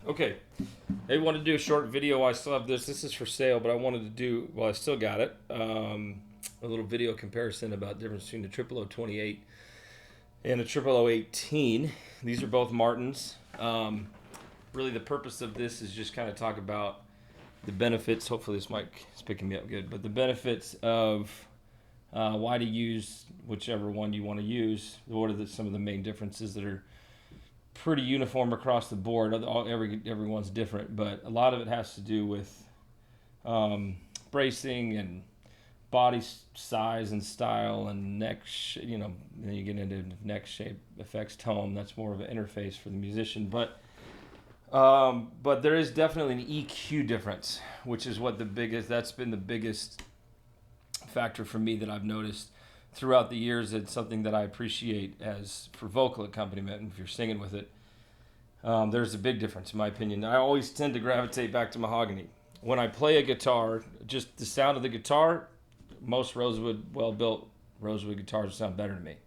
Okay, I want to do a short video. I still have this. This is for sale, but I wanted to do, well, I still got it. A little video comparison about the difference between the 0028 and a 0018. These are both Martins. Really, the purpose of this is just kind of talk about the benefits. Hopefully, this mic is picking me up good. But the benefits of why to use whichever one you want to use. What are some of the main differences that are pretty uniform across the board? Everyone's different, but a lot of it has to do with bracing and body size and style and neck, then you get into neck shape, effects, tone. That's more of an interface for the musician, but there is definitely an EQ difference, which is that's been the biggest factor for me that I've noticed throughout the years. It's something that I appreciate as for vocal accompaniment, and if you're singing with it, there's a big difference in my opinion. I always tend to gravitate back to mahogany. When I play a guitar, just the sound of the guitar, most well-built Rosewood guitars sound better to me.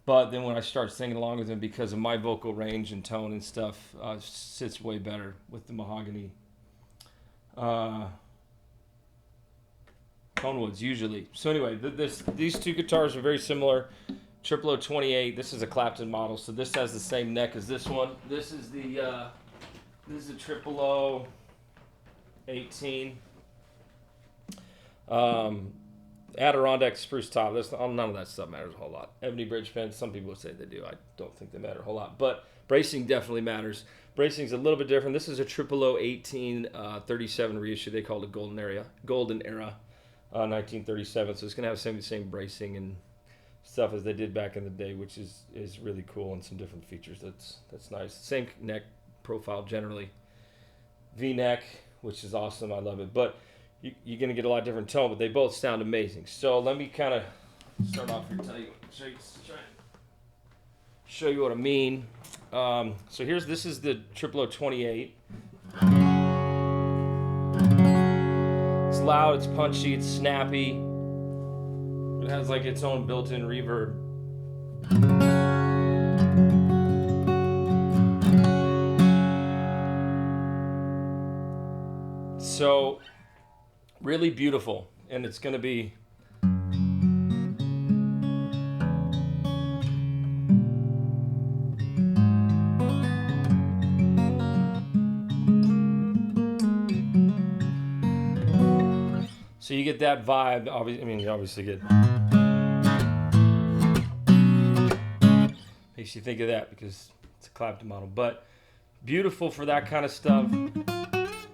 But then when I start singing along with them, because of my vocal range and tone and stuff, sits way better with the mahogany tone woods usually. So anyway, these two guitars are very similar. 0028. This is a Clapton model, so this has the same neck as this one. This is the 0018. Adirondack spruce top. None of that stuff matters a whole lot. Ebony bridge pins, some people would say they do. I don't think they matter a whole lot. But bracing definitely matters. Bracing is a little bit different. This is a 0018 37 reissue. They call it Golden Era, 1937. So it's going to have the same bracing and stuff as they did back in the day, which is really cool, and some different features. That's nice. Same neck profile generally. V-neck, which is awesome. I love it. But you're going to get a lot different tone, but they both sound amazing. So let me kind of start off here, show you what I mean. So this is the 0028. It's loud, it's punchy, it's snappy. It has like its own built-in reverb. So really beautiful, and it's going to be so you get that vibe. You obviously get, makes you think of that because it's a Clapton model, but beautiful for that kind of stuff.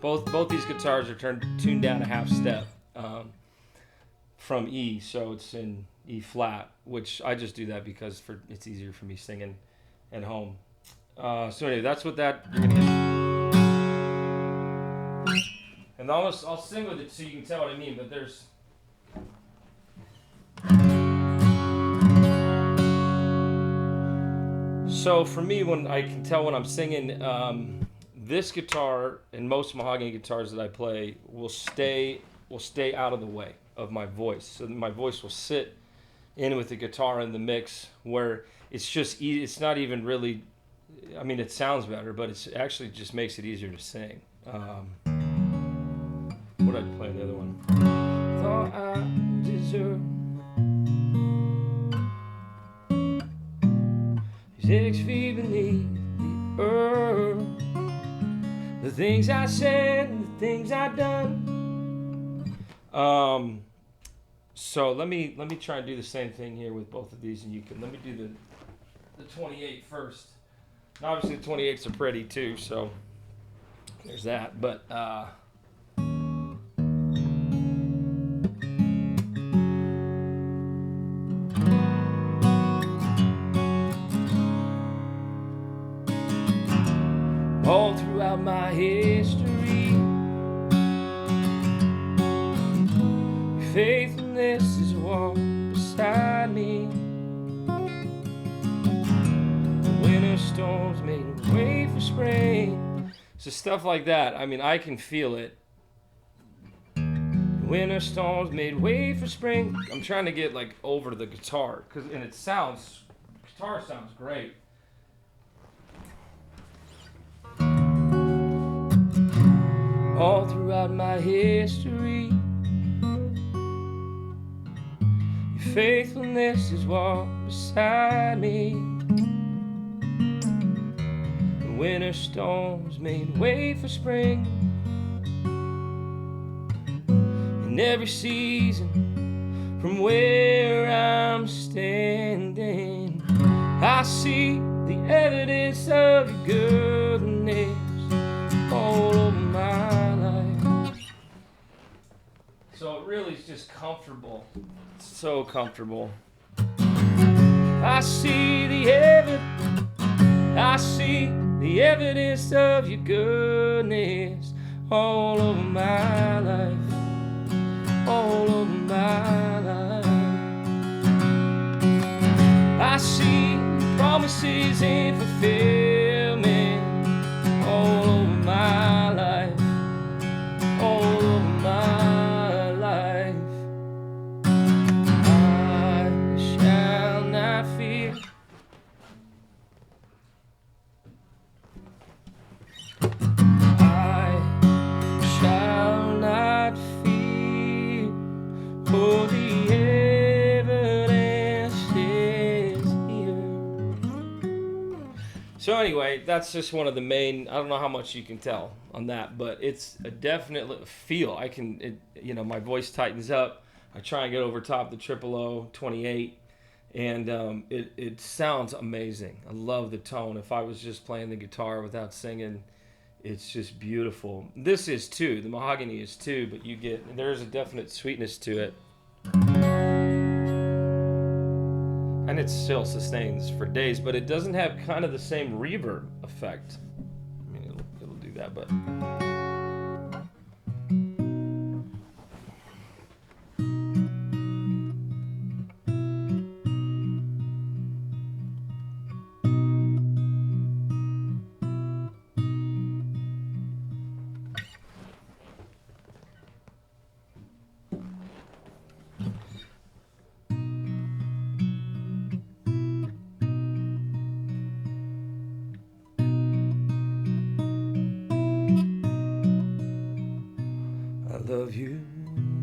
Both these guitars are tuned down a half step from E, so it's in E flat, which I just do that because it's easier for me singing at home. So anyway, that's what you're gonna get. And I'll sing with it so you can tell what I mean. But there's so for me, when I can tell when I'm singing. This guitar and most mahogany guitars that I play will stay out of the way of my voice. So my voice will sit in with the guitar in the mix, where it's not even really, it sounds better, but it actually just makes it easier to sing. What did I play the other one? Thought I deserved these 6 feet beneath the earth. The things I said and the things I done. So let me try and do the same thing here with both of these, and let me do the 28 first. And obviously the 28s are pretty too, so there's that. But all throughout my history, your faithfulness is walked beside me. The winter storms made way for spring. So stuff like that, I can feel it. The winter storms made way for spring. I'm trying to get like over the guitar, and guitar sounds great. all throughout my history. Your faithfulness is walked beside me. The winter storms made way for spring. In every season, from where I'm standing, I see the evidence of your goodness all over my life. So it really is just comfortable. It's so comfortable. I see the evidence of your goodness all over my life. All over my life. I see promises in fulfillment all over my life, all over my life. I shall not fear. I shall not fear, for the evidence is here. So anyway, that's just one of the main, I don't know how much you can tell on that, but it's a definite feel. My voice tightens up. I try and get over top the 000 28, and it sounds amazing. I love the tone. If I was just playing the guitar without singing, it's just beautiful. This is too. The mahogany is too, but there's a definite sweetness to it. And it still sustains for days, but it doesn't have kind of the same reverb effect. I mean, it'll do that, but... love you,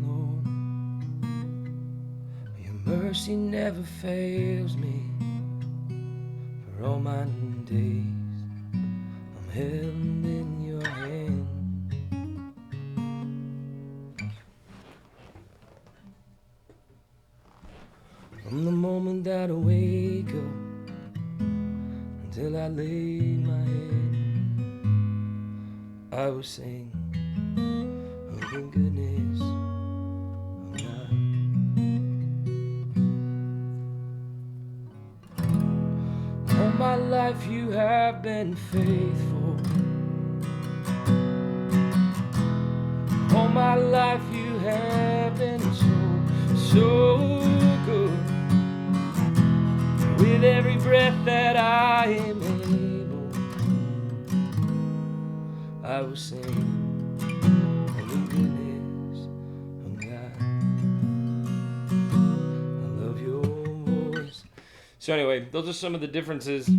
Lord. Your mercy never fails me. For all my days, I'm held in your hand. From the moment that I wake up until I lay my head, I will sing the goodness of God. All my life you have been faithful. All my life you have been so good. With every breath that I am able, I will sing the goodness of God. I love your voice. So anyway, those are some of the differences.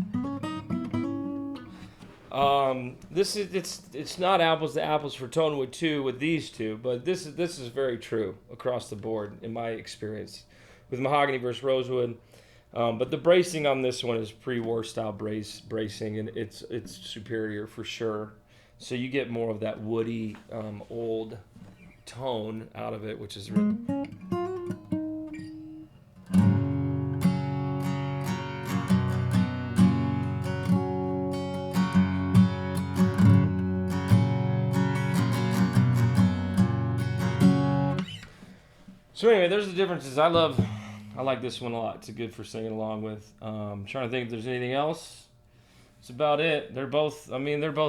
It's not apples to apples for Tonewood 2 with these two, but this is very true across the board in my experience with mahogany versus rosewood. But the bracing on this one is pre-war style bracing, and it's superior for sure. So you get more of that woody, old tone out of it, which is really... So anyway, there's the differences. I like this one a lot. It's good for singing along with. I'm trying to think if there's anything else. That's about it. They're both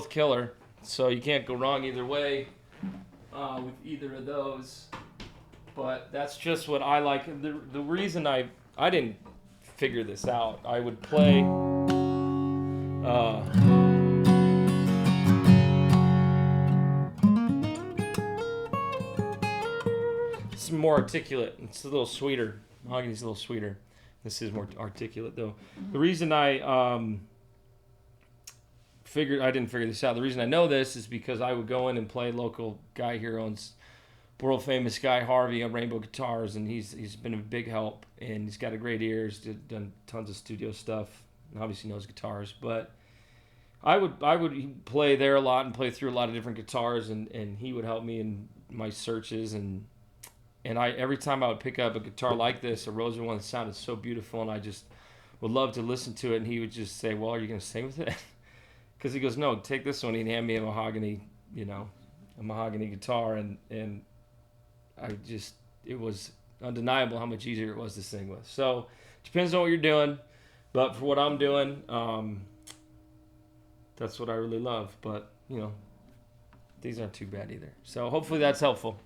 killer. So you can't go wrong either way with either of those. But that's just what I like. The reason I didn't figure this out. I would play it's more articulate. It's a little sweeter. Mahogany's a little sweeter. This is more articulate though. The reason I I didn't figure this out. The reason I know this is because I would go in and play. Local guy here owns world famous guy Harvey on Rainbow Guitars, and he's been a big help, and he's got a great ear. He's done tons of studio stuff, and obviously knows guitars. But I would play there a lot and play through a lot of different guitars, and he would help me in my searches, and I every time I would pick up a guitar like this, a Rosewood one that sounded so beautiful, and I just would love to listen to it, and he would just say, "Well, are you going to sing with it?" Because he goes, "No, take this one." He'd hand me a mahogany guitar, and it was undeniable how much easier it was to sing with. So depends on what you're doing, but for what I'm doing, that's what I really love. But these aren't too bad either. So hopefully that's helpful.